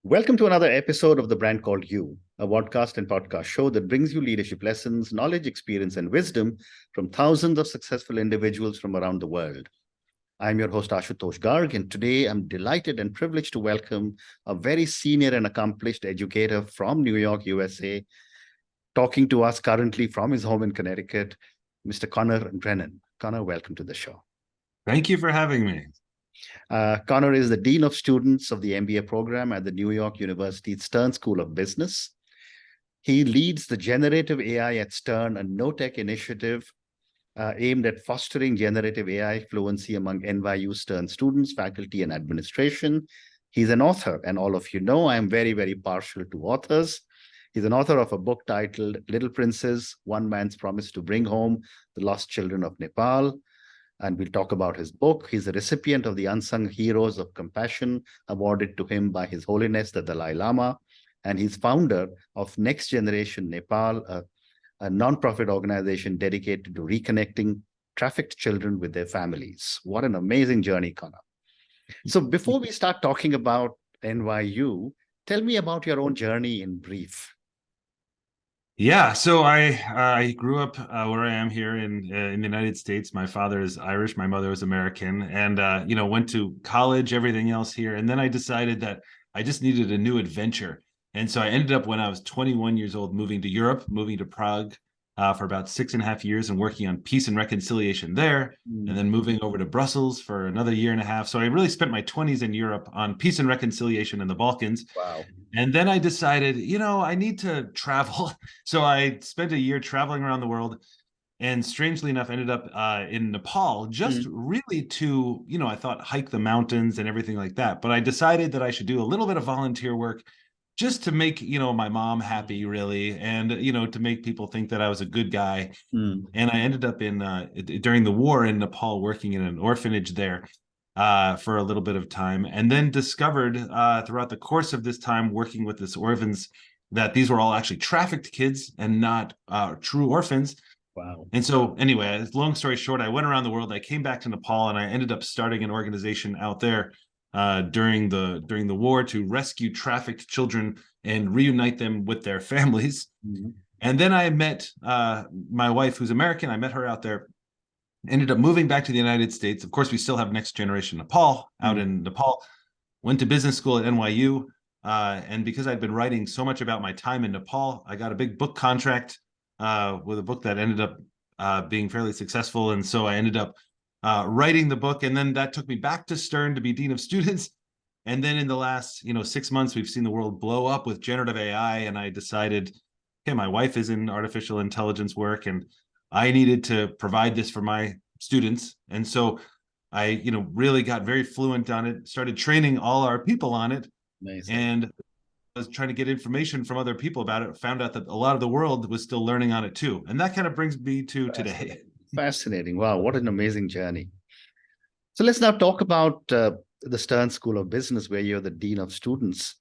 Welcome to another episode of The Brand Called You, a podcast and podcast show that brings you leadership lessons, knowledge, experience, and wisdom from thousands of successful individuals from around the world. I'm your host, Ashutosh Garg, and today I'm delighted and privileged to welcome a very senior and accomplished educator from New York, USA, talking to us currently from his home in Connecticut, Mr. Conor Grennan. Conor, welcome to the show. Thank you for having me. Conor is the Dean of Students of the MBA program at the New York University Stern School of Business. He leads the Generative AI at Stern, a no-tech initiative aimed at fostering generative AI fluency among NYU Stern students, faculty, and administration. He's an author, and all of you know I am very, very partial to authors. He's an author of a book titled Little Princes, One Man's Promise to Bring Home the Lost Children of Nepal. And we'll talk about his book. He's a recipient of the Unsung Heroes of Compassion awarded to him by His Holiness the Dalai Lama. And he's founder of Next Generation Nepal, a nonprofit organization dedicated to reconnecting trafficked children with their families. What an amazing journey, Conor. So before we start talking about NYU, tell me about your own journey in brief. Yeah, so I grew up where I am here in the United States. My father is Irish, my mother was American, and went to college, everything else here. And then I decided that I just needed a new adventure. And so I ended up, when I was 21 years old, moving to Europe, moving to Prague for about 6.5 years and working on peace and reconciliation there, and then moving over to Brussels for another 1.5 years. So I really spent my 20s in Europe on peace and reconciliation in the Balkans. Wow. And then I decided, I need to travel. So I spent 1 year traveling around the world, and strangely enough, ended up in Nepal, just really to, I thought hike the mountains and everything like that. But I decided that I should do a little bit of volunteer work just to make, my mom happy, really, and, to make people think that I was a good guy. And I ended up during the war in Nepal, working in an orphanage there for a little bit of time, and then discovered throughout the course of this time working with this orphans that these were all actually trafficked kids and not true orphans. Wow. And so anyway, long story short, I went around the world. I came back to Nepal, and I ended up starting an organization out there during the war to rescue trafficked children and reunite them with their families. And then I met my wife, who's American. I met her out there, ended up moving back to the United States. Of course, we still have Next Generation Nepal out in Nepal. Went to business school at NYU. And because I'd been writing so much about my time in Nepal, I got a big book contract with a book that ended up being fairly successful. And so I ended up writing the book. And then that took me back to Stern to be Dean of Students. And then in the last 6 months, we've seen the world blow up with generative AI. And I decided, okay, my wife is in artificial intelligence work, and I needed to provide this for my students. And so I, really got very fluent on it, started training all our people on it. Amazing. And I was trying to get information from other people about it, found out that a lot of the world was still learning on it too. And that kind of brings me to today. Fascinating. Wow, what an amazing journey. So let's now talk about the Stern School of Business, where you're the Dean of Students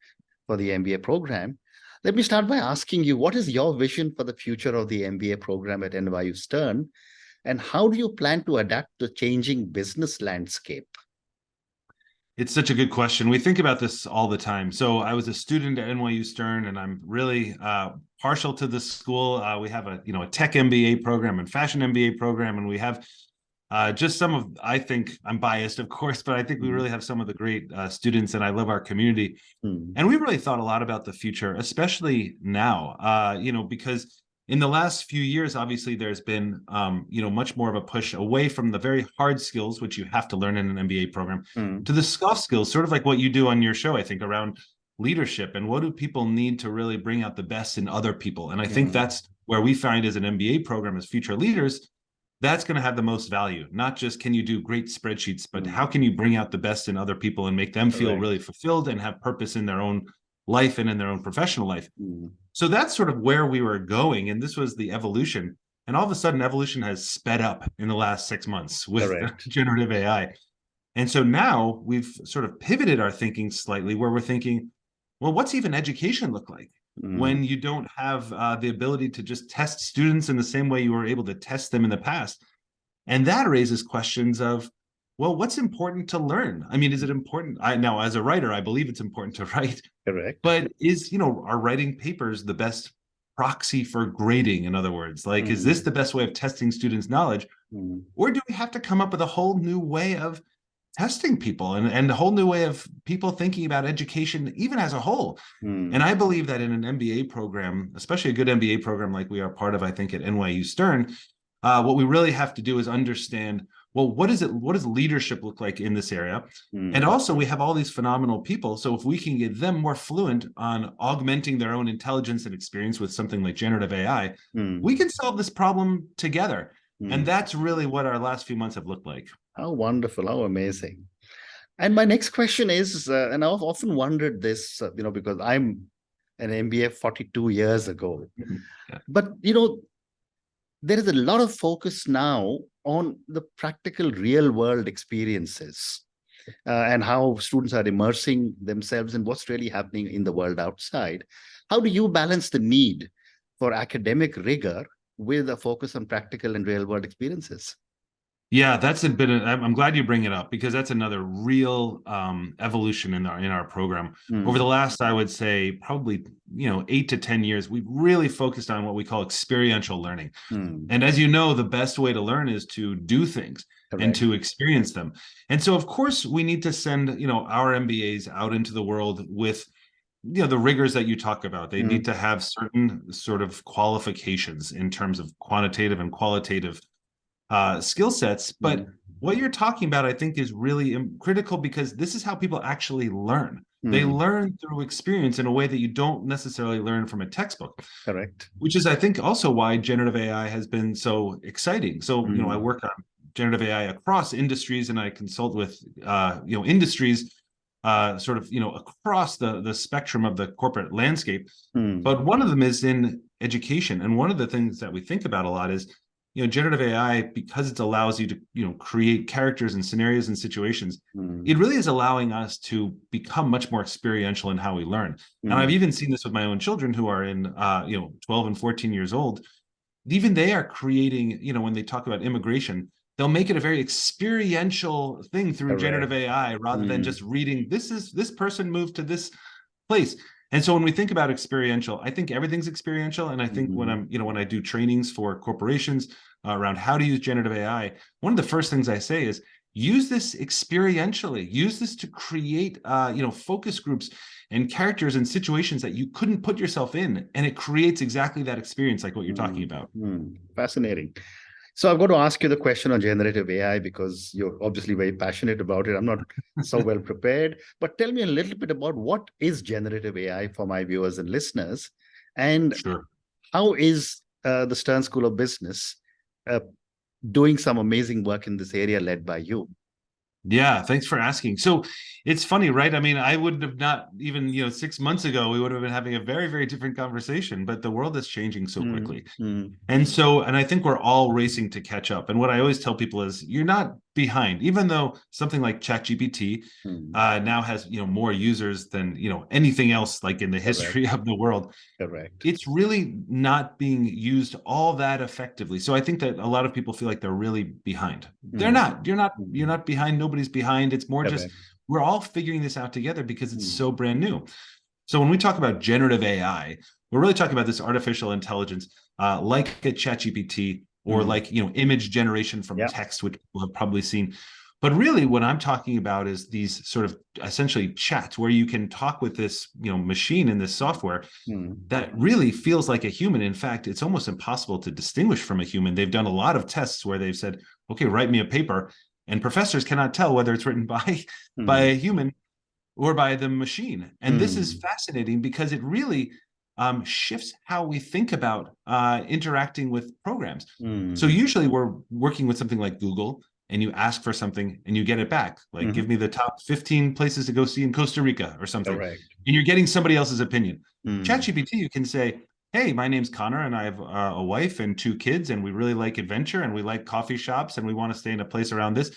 for the MBA program. Let me start by asking you, what is your vision for the future of the MBA program at NYU Stern, and how do you plan to adapt to the changing business landscape? It's such a good question. We think about this all the time. So I was a student at NYU Stern, and I'm really partial to this school. We have a tech MBA program and fashion MBA program, and we have just some of, I think, I'm biased, of course, but I think we really have some of the great students, and I love our community. And we really thought a lot about the future, especially now, because in the last few years, obviously, there's been, much more of a push away from the very hard skills, which you have to learn in an MBA program, to the soft skills, sort of like what you do on your show, I think, around leadership. And what do people need to really bring out the best in other people? And I think that's where we find as an MBA program, as future leaders, that's going to have the most value. Not just can you do great spreadsheets, but how can you bring out the best in other people and make them feel really fulfilled and have purpose in their own life and in their own professional life. So that's sort of where we were going. And this was the evolution. And all of a sudden, evolution has sped up in the last 6 months with generative AI. And so now we've sort of pivoted our thinking slightly, where we're thinking, well, what's even education look like when you don't have the ability to just test students in the same way you were able to test them in the past? And that raises questions of, well, what's important to learn? I mean, is it important? Now, as a writer, I believe it's important to write, Correct. but is, are writing papers the best proxy for grading? In other words, like, is this the best way of testing students' knowledge? Or do we have to come up with a whole new way of testing people and a whole new way of people thinking about education, even as a whole? And I believe that in an MBA program, especially a good MBA program like we are part of, I think, at NYU Stern, what we really have to do is understand, well, what does leadership look like in this area? And also, we have all these phenomenal people. So if we can get them more fluent on augmenting their own intelligence and experience with something like generative AI, we can solve this problem together. And that's really what our last few months have looked like. How wonderful, how amazing. And my next question is, and I've often wondered this, because I'm an MBA 42 years ago, but, there is a lot of focus now on the practical real world experiences and how students are immersing themselves in what's really happening in the world outside. How do you balance the need for academic rigor with a focus on practical and real world experiences? Yeah, that's I'm glad you bring it up, because that's another real evolution in our program. Over the last, I would say, probably 8 to 10 years, we've really focused on what we call experiential learning. And as you know, the best way to learn is to do things and to experience them. And so, of course, we need to send our MBAs out into the world with the rigors that you talk about. They need to have certain sort of qualifications in terms of quantitative and qualitative skill sets. But what you're talking about, I think, is really critical, because this is how people actually learn. They learn through experience in a way that you don't necessarily learn from a textbook. Correct. Which is, I think, also why generative AI has been so exciting. So, I work on generative AI across industries, and I consult with, industries sort of, across the spectrum of the corporate landscape. But one of them is in education. And one of the things that we think about a lot is, generative AI, because it allows you to, create characters and scenarios and situations, it really is allowing us to become much more experiential in how we learn. And I've even seen this with my own children who are in, 12 and 14 years old. Even they are creating, when they talk about immigration, they'll make it a very experiential thing through generative AI, rather than just reading, this person moved to this place. And so when we think about experiential, I think everything's experiential. And I think when I do trainings for corporations around how to use generative AI, one of the first things I say is, use this experientially. Use this to create, focus groups and characters and situations that you couldn't put yourself in. And it creates exactly that experience, like what you're talking about. Fascinating. So I've got to ask you the question on generative AI, because you're obviously very passionate about it. I'm not so well prepared, but tell me a little bit about what is generative AI for my viewers and listeners, and how is the Stern School of Business doing some amazing work in this area led by you? Yeah, thanks for asking. So it's funny, right? I mean, I would have not even, 6 months ago, we would have been having a very, very different conversation, but the world is changing so quickly. And I think we're all racing to catch up. And what I always tell people is, you're not behind, even though something like ChatGPT now has, more users than, anything else like in the history of the world. It's really not being used all that effectively. So I think that a lot of people feel like they're really behind. They're not. You're not behind. Nobody's behind. It's more just, we're all figuring this out together because it's so brand new. So when we talk about generative AI, we're really talking about this artificial intelligence, like a ChatGPT, or like, image generation from text, which people have probably seen. But really what I'm talking about is these sort of essentially chats where you can talk with this, machine in this software that really feels like a human. In fact, it's almost impossible to distinguish from a human. They've done a lot of tests where they've said, okay, write me a paper, and professors cannot tell whether it's written by a human or by the machine. And this is fascinating, because it really shifts how we think about interacting with programs. So usually we're working with something like Google, and you ask for something and you get it back. Like, give me the top 15 places to go see in Costa Rica or something. And you're getting somebody else's opinion. ChatGPT, you can say, hey, my name's Conor, and I have a wife and 2 kids, and we really like adventure, and we like coffee shops, and we want to stay in a place around this.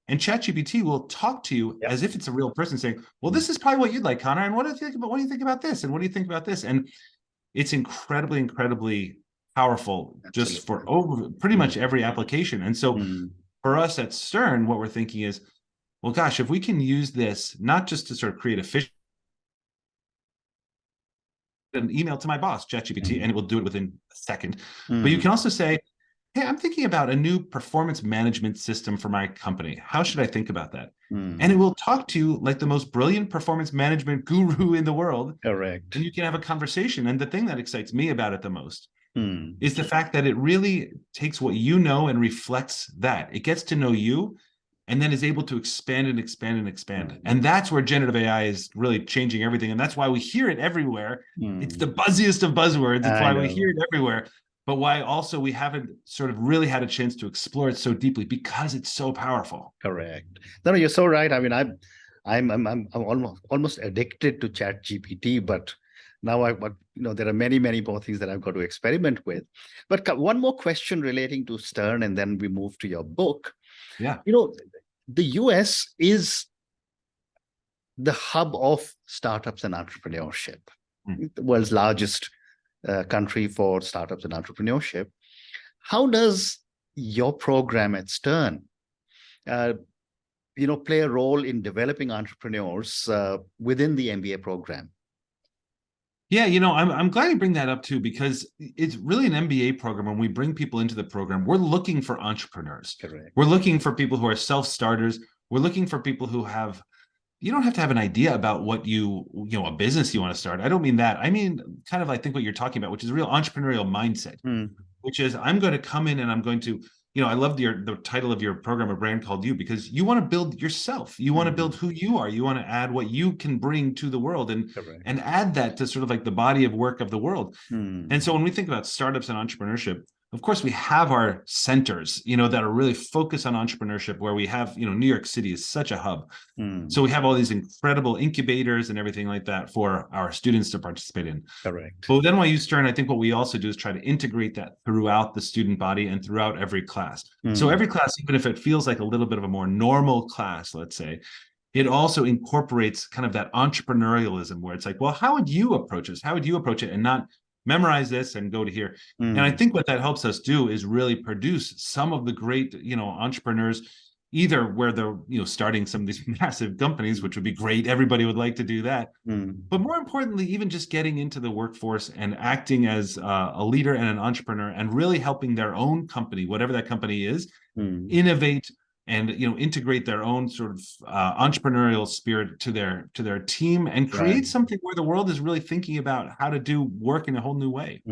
And ChatGPT will talk to you as if it's a real person, saying, well, this is probably what you'd like, Conor. And what do you think about this? And what do you think about this? And it's incredibly, incredibly powerful, just for pretty much every application. And so for us at Stern, what we're thinking is, well, gosh, if we can use this not just to sort of create efficient an email to my boss, ChatGPT, and it will do it within a second. But you can also say, hey, I'm thinking about a new performance management system for my company. How should I think about that? And it will talk to you like the most brilliant performance management guru in the world. Correct. And you can have a conversation. And the thing that excites me about it the most is the fact that it really takes what you know and reflects that. It gets to know you and then is able to expand and expand and expand. And that's where generative AI is really changing everything. And that's why we hear it everywhere. It's the buzziest of buzzwords. It's why we hear it everywhere. But why also we haven't sort of really had a chance to explore it so deeply, because it's so powerful. Correct. No, you're so right. I mean, I'm almost addicted to ChatGPT, but now there are many more things that I've got to experiment with. But one more question relating to Stern, and then we move to your book. Yeah. The US is the hub of startups and entrepreneurship, the world's largest country for startups and entrepreneurship. How does your program at Stern, play a role in developing entrepreneurs within the MBA program? Yeah, I'm glad you bring that up too, because it's really an MBA program. When we bring people into the program, we're looking for entrepreneurs. Correct. We're looking for people who are self-starters. We're looking for people who have, you don't have to have an idea about what a business you want to start. I don't mean that. I mean, kind of, I think what you're talking about, which is a real entrepreneurial mindset, which is I'm going to come in and I'm going to, I love the title of your program, A Brand Called You, because you want to build yourself. You want to build who you are. You want to add what you can bring to the world and add that to sort of like the body of work of the world. And so when we think about startups and entrepreneurship, of course, we have our centers, that are really focused on entrepreneurship, where we have, New York City is such a hub. So we have all these incredible incubators and everything like that for our students to participate in. Correct. But with NYU Stern, I think what we also do is try to integrate that throughout the student body and throughout every class. So every class, even if it feels like a little bit of a more normal class, let's say, it also incorporates kind of that entrepreneurialism, where it's like, well, how would you approach this? How would you approach it? And not memorize this and go to here. And I think what that helps us do is really produce some of the great, entrepreneurs, either where they're, starting some of these massive companies, which would be great. Everybody would like to do that. But more importantly, even just getting into the workforce and acting as a leader and an entrepreneur, and really helping their own company, whatever that company is, innovate and integrate their own sort of entrepreneurial spirit to their team, and create something where the world is really thinking about how to do work in a whole new way.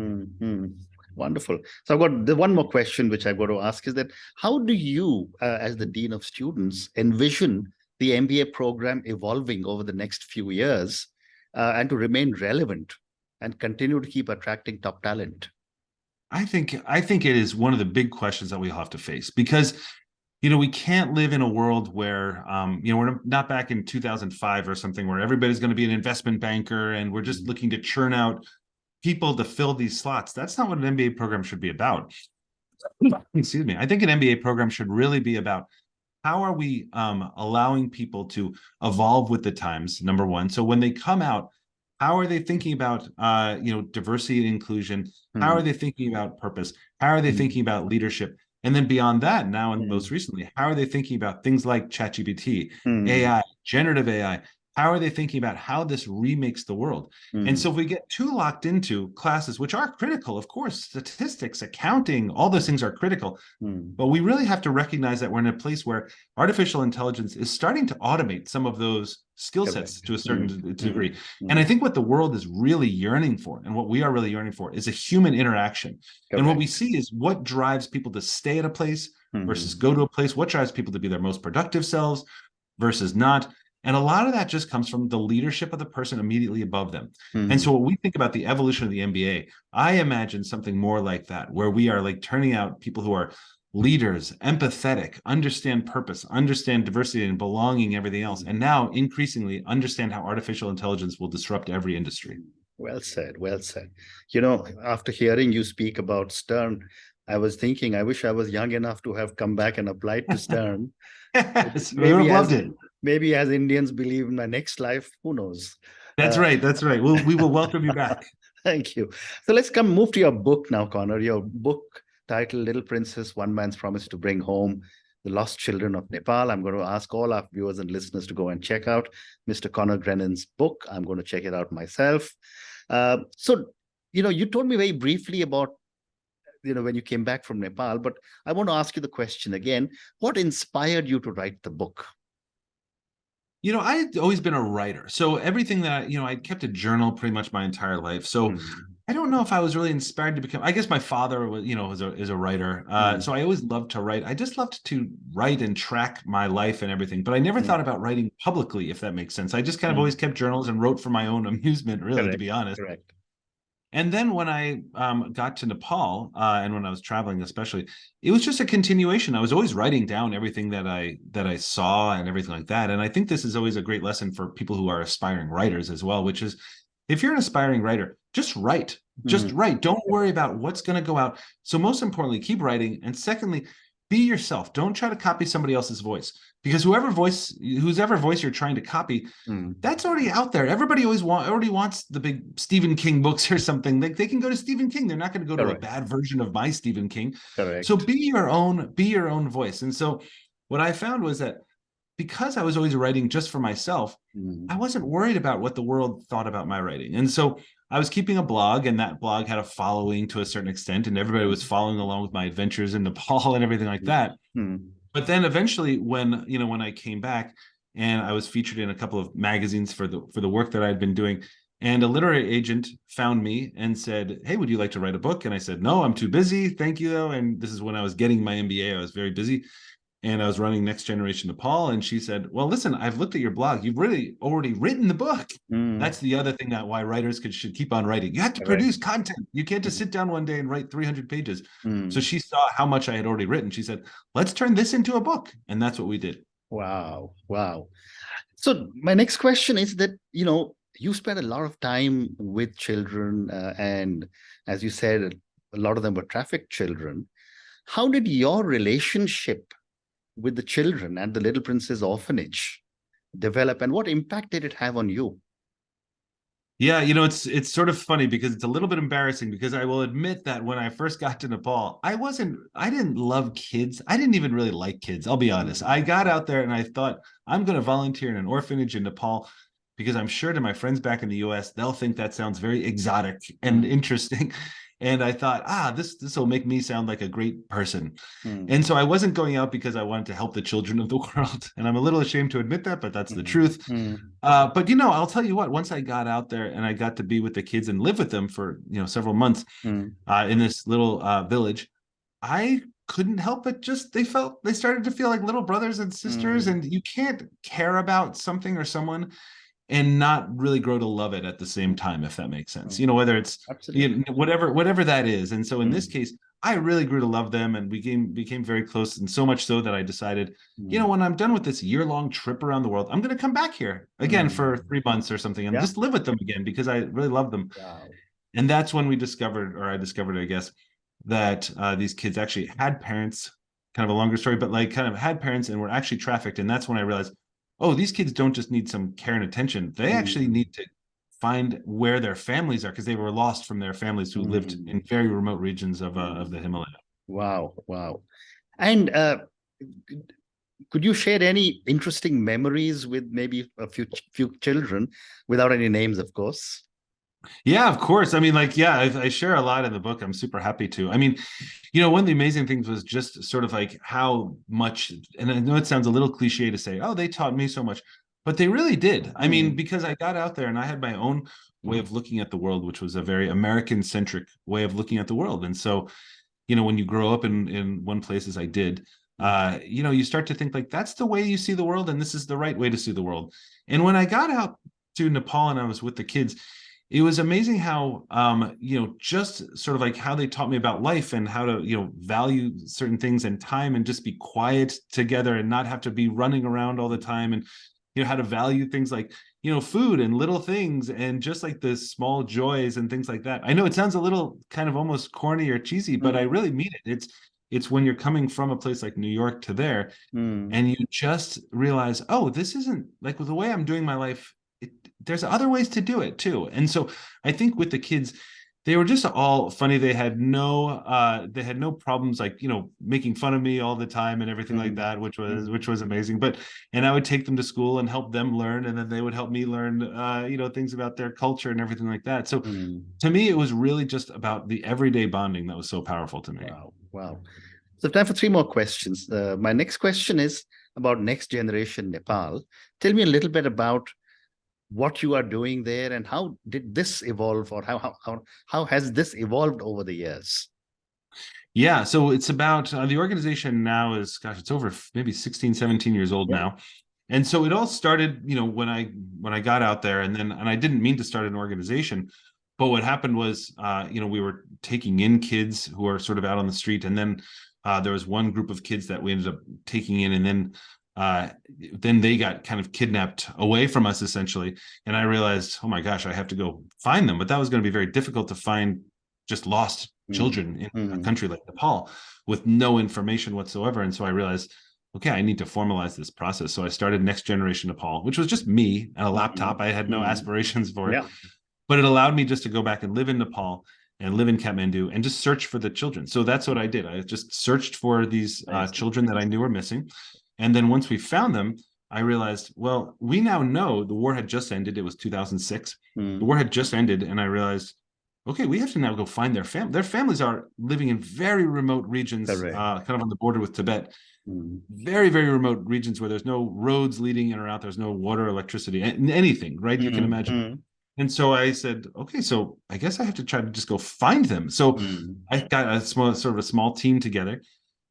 Wonderful. So I've got the one more question which I've got to ask is that how do you, as the Dean of Students, envision the MBA program evolving over the next few years and to remain relevant and continue to keep attracting top talent? I think it is one of the big questions that we have to face, because we can't live in a world where, we're not back in 2005 or something, where everybody's going to be an investment banker and we're just looking to churn out people to fill these slots. That's not what an MBA program should be about. Excuse me. I think an MBA program should really be about how are we allowing people to evolve with the times, number one. So when they come out, how are they thinking about, diversity and inclusion? How are they thinking about purpose? How are they thinking about leadership? And then beyond that, now and most recently, how are they thinking about things like ChatGPT, AI, generative AI? How are they thinking about how this remakes the world? And so if we get too locked into classes, which are critical, of course, statistics, accounting, all those things are critical, but we really have to recognize that we're in a place where artificial intelligence is starting to automate some of those skill sets to a certain degree. And I think what the world is really yearning for, and what we are really yearning for, is a human interaction. And what we see is what drives people to stay at a place versus go to a place, what drives people to be their most productive selves versus not. And a lot of that just comes from the leadership of the person immediately above them. And so when we think about the evolution of the MBA, I imagine something more like that, where we are like turning out people who are leaders, empathetic, understand purpose, understand diversity and belonging, everything else. And now increasingly understand how artificial intelligence will disrupt every industry. Well said, well said. After hearing you speak about Stern, I was thinking, I wish I was young enough to have come back and applied to Stern. Yes, we would have loved it. Maybe as Indians believe in my next life, who knows? That's right. That's right. We will welcome you back. Thank you. So let's move to your book now, Conor. Your book titled Little Princess, One Man's Promise to Bring Home. The Lost Children of Nepal. I'm going to ask all our viewers and listeners to go and check out Mr. Conor Grennan's book. I'm going to check it out myself. So, you told me very briefly about, when you came back from Nepal, but I want to ask you the question again. What inspired you to write the book? I'd always been a writer. So everything that, I kept a journal pretty much my entire life. So I don't know if I was really inspired to become, I guess my father was, is a writer. So I always loved to write. I just loved to write and track my life and everything, but I never thought about writing publicly, if that makes sense. I just kind of always kept journals and wrote for my own amusement, really, Correct. to be honest. Correct. And then when I got to Nepal, and when I was traveling, especially, it was just a continuation. I was always writing down everything that I saw and everything like that. And I think this is always a great lesson for people who are aspiring writers as well, which is, if you're an aspiring writer, just write. Just write. Don't worry about what's going to go out. So most importantly, keep writing. And secondly, be yourself. Don't try to copy somebody else's voice, because whoever voice you're trying to copy, that's already out there. Everybody already wants the big Stephen King books or something. They can go to Stephen King. They're not going to go to a bad version of my Stephen King. Correct. So be your own voice. And so what I found was that because I was always writing just for myself, I wasn't worried about what the world thought about my writing. And so I was keeping a blog, and that blog had a following to a certain extent, and everybody was following along with my adventures in Nepal and everything like that. But then eventually when I came back, and I was featured in a couple of magazines for the work that I'd been doing, and a literary agent found me and said, "Hey, would you like to write a book?" And I said, "No, I'm too busy. Thank you, though." And this is when I was getting my MBA. I was very busy. And I was running Next Generation Nepal. And she said, "Well, listen, I've looked at your blog. You've really already written the book." That's the other thing that why writers should keep on writing. You have to produce content. You can't just sit down one day and write 300 pages. So she saw how much I had already written. She said, "Let's turn this into a book." And that's what we did. Wow. Wow. So my next question is that, you spent a lot of time with children, and as you said, a lot of them were trafficked children. How did your relationship with the children at the Little Princess orphanage develop, and what impact did it have on you? Yeah, it's sort of funny because it's a little bit embarrassing, because I will admit that when I first got to Nepal, I didn't love kids. I didn't even really like kids. I'll be honest. I got out there and I thought, I'm going to volunteer in an orphanage in Nepal, because I'm sure to my friends back in the US, they'll think that sounds very exotic and interesting. And I thought, this will make me sound like a great person. And so I wasn't going out because I wanted to help the children of the world. And I'm a little ashamed to admit that, but that's the truth. But, I'll tell you what, once I got out there and I got to be with the kids and live with them for, several months in this little village, I couldn't help it. Just they started to feel like little brothers and sisters. And you can't care about something or someone and not really grow to love it at the same time, if that makes sense. Whether it's whatever that is. And so in this case, I really grew to love them, and we became very close, and so much so that I decided, when I'm done with this year-long trip around the world, I'm going to come back here again for 3 months or something and just live with them again, because I really love them. Wow. And that's when I discovered, I guess, that these kids actually had parents. Kind of a longer story, but kind of had parents and were actually trafficked. And that's when I realized, oh, these kids don't just need some care and attention. They actually need to find where their families are, because they were lost from their families who lived in very remote regions of the Himalaya. Wow. Wow. And could you share any interesting memories with maybe a few children, without any names, of course? Yeah, of course. I mean, I share a lot in the book. I'm super happy to. I mean, one of the amazing things was just sort of like how much, and I know it sounds a little cliche to say, oh, they taught me so much, but they really did. I mean, because I got out there and I had my own way of looking at the world, which was a very American-centric way of looking at the world. And so, when you grow up in one place, as I did, you start to think like, that's the way you see the world, and this is the right way to see the world. And when I got out to Nepal and I was with the kids, it was amazing how, just sort of like how they taught me about life and how to, value certain things and time, and just be quiet together and not have to be running around all the time, and, how to value things like, food and little things, and just like the small joys and things like that. I know it sounds a little kind of almost corny or cheesy, but I really mean it. It's when you're coming from a place like New York to there, and you just realize, oh, this isn't like with the way I'm doing my life. There's other ways to do it too. And so I think with the kids, They were just all funny. They had no problems, like, making fun of me all the time and everything like Mm, that, which was mm, amazing. And I would take them to school and help them learn, and then they would help me learn things about their culture and everything like that. So mm. to me, it was really just about the everyday bonding that was so powerful to me. Wow, wow. So time for three more questions. My next question is about next generation Nepal. Tell me a little bit about what you are doing there and how did this evolve, or how has this evolved over the years? Yeah, so it's about the organization now is, gosh, it's over maybe 16, 17 years old Yeah. now. And so it all started, when I got out there, and I didn't mean to start an organization, but what happened was, we were taking in kids who are sort of out on the street, and then there was one group of kids that we ended up taking in, and then they got kind of kidnapped away from us essentially. And I realized, oh my gosh, I have to go find them, but that was going to be very difficult to find just lost Mm, children in a mm, country like Nepal with no information whatsoever. And so I realized, okay, I need to formalize this process. So I started Next Generation Nepal, which was just me and a mm, laptop. I had no mm. aspirations for it, Yeah. but it allowed me just to go back and live in Nepal and live in Kathmandu and just search for the children. So that's what I did. I just searched for these Amazing. children that I knew were missing. And then once we found them, I realized, well, we now know the war had just ended. It was 2006. The Mm, war had just ended. And I realized, okay, we have to now go find their family. Their families are living in very remote regions, correct. kind of on the border with Tibet, Mm, very, very remote regions where there's no roads leading in or out. There's no water, electricity, anything, right? You can mm, imagine. mm, And so I said, okay, so I guess I have to try to just go find them. So mm, I got a small team together,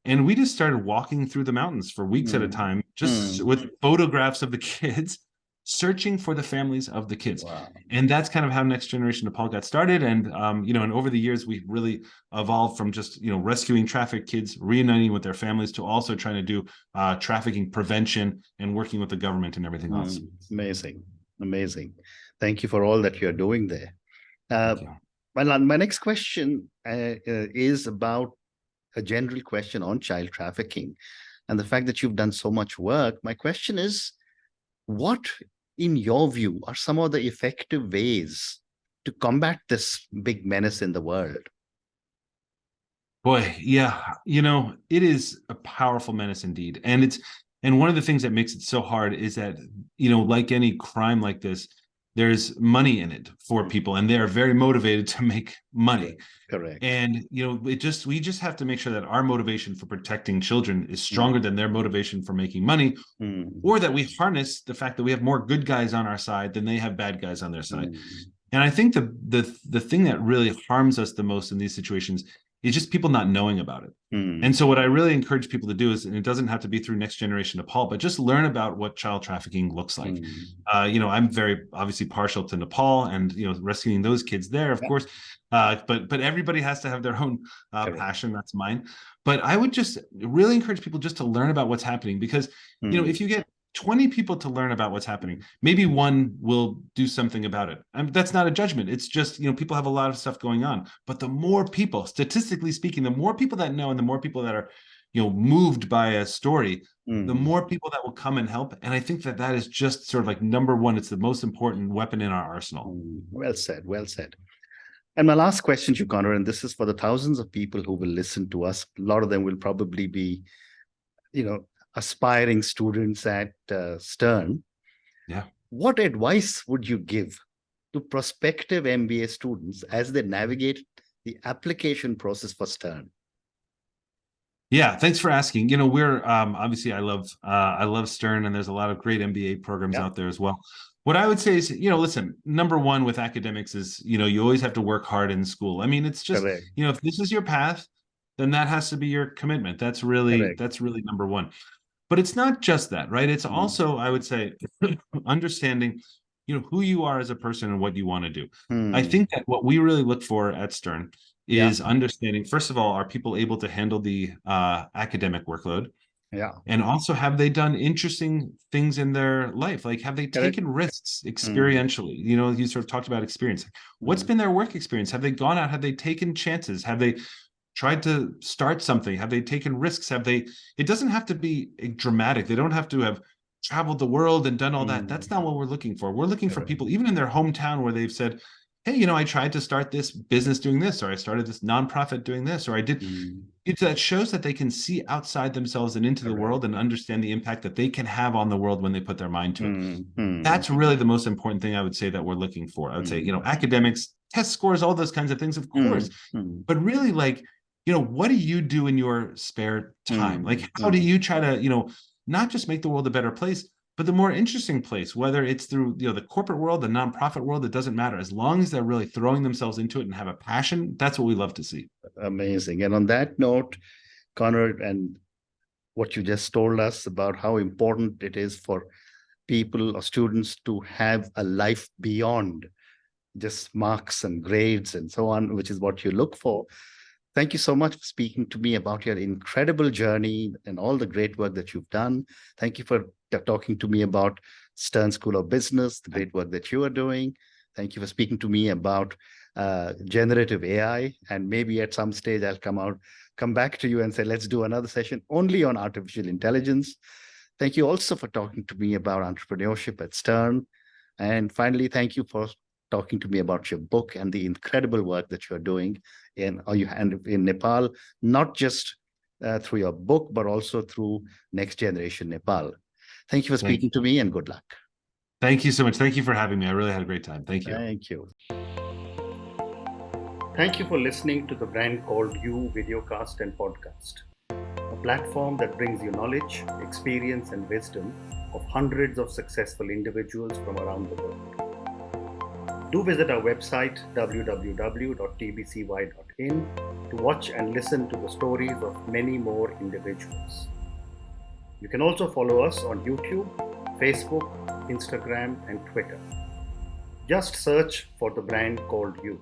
and we just started walking through the mountains for weeks at a mm, time, just mm. with photographs of the kids, searching for the families of the kids. Wow. And that's kind of how Next Generation Nepal got started. And and over the years, we really evolved from just rescuing trafficked kids, reuniting with their families, to also trying to do trafficking prevention and working with the government and everything else. Amazing. Amazing. Thank you for all that you're doing there. Uh, Thank you. my next question is about a general question on child trafficking and the fact that you've done so much work. My question is, what, in your view, are some of the effective ways to combat this big menace in the world? Boy, yeah, it is a powerful menace indeed. And one of the things that makes it so hard is that, like any crime like this, there's money in it for Mm, people, and they are very motivated to make money. correct. Correct. And we just have to make sure that our motivation for protecting children is Mm, stronger than their motivation for making money, mm, or that we harness the fact that we have more good guys on our side than they have bad guys on their side. mm, And I think the thing that really harms us the most in these situations is just people not knowing about it. And mm, so what I really encourage people to do is, and it doesn't have to be through Next Generation Nepal, but just learn about what child trafficking looks like. mm. I'm very obviously partial to Nepal and rescuing those kids there, of Yeah, course. But everybody has to have their own correct. passion. That's mine. But I would just really encourage people just to learn about what's happening, because Mm, if you get 20 people to learn about what's happening, maybe one will do something about it. That's not a judgment. It's just, people have a lot of stuff going on. But the more people, statistically speaking, the more people that know and the more people that are, moved by a story, the mm, more people that will come and help. And I think that that is just sort of like number one. It's the most important weapon in our arsenal. Well said. Well said. And my last question to you, Conor, and this is for the thousands of people who will listen to us. A lot of them will probably be, you know, aspiring students at Stern. Yeah. What advice would you give to prospective MBA students as they navigate the application process for Stern? Yeah, thanks for asking. We're obviously I love Stern, and there's a lot of great MBA programs Yeah, out there as well. What I would say is, listen, number one with academics is, you always have to work hard in school. I mean, it's just, correct, if this is your path, then that has to be your commitment. correct. That's really number one. But it's not just that, right? It's Mm, also, I would say, understanding, who you are as a person and what you want to do. I mm, think that what we really look for at Stern yeah, is understanding, first of all, are people able to handle the academic workload? yeah, And also, have they done interesting things in their life? Like, have they correct. taken risks Mm, experientially? You sort of talked about experience. What's mm, been their work experience? Have they gone out? Have they taken chances? Have they tried to start something? Have they taken risks? It doesn't have to be dramatic. They don't have to have traveled the world and done all that. That's mm, not what we're looking for. We're looking for correct. people, even in their hometown, where they've said, hey, I tried to start this business doing this, or I started this nonprofit doing this, or I did. That shows that they can see outside themselves and into the world and understand the impact that they can have on the world when they put their mind to it. That's really the most important thing I would say that we're looking for. I would say, academics, test scores, all those kinds of things, of course, but really what do you do in your spare time? Like, how do you try to, not just make the world a better place, but the more interesting place, whether it's through the corporate world, the nonprofit world, it doesn't matter. As long as they're really throwing themselves into it and have a passion, that's what we love to see. Amazing. And on that note, Conor, and what you just told us about how important it is for people or students to have a life beyond just marks and grades and so on, which is what you look for. Thank you so much for speaking to me about your incredible journey and all the great work that you've done. Thank you for talking to me about Stern School of Business, the great work that you are doing. Thank you for speaking to me about generative AI. And maybe at some stage I'll come back to you and say, let's do another session only on artificial intelligence. Thank you also for talking to me about entrepreneurship at Stern. And finally, thank you for talking to me about your book and the incredible work that you're doing in Nepal, not just through your book, but also through Next Generation Nepal. Thank you for speaking to me, and good luck. Thank you so much. Thank you for having me. I really had a great time. Thank you. Thank you. Thank you for listening to the Brand Called You videocast and podcast, a platform that brings you knowledge, experience, and wisdom of hundreds of successful individuals from around the world. Do visit our website www.tbcy.in to watch and listen to the stories of many more individuals. You can also follow us on YouTube, Facebook, Instagram, and Twitter. Just search for the Brand Called You.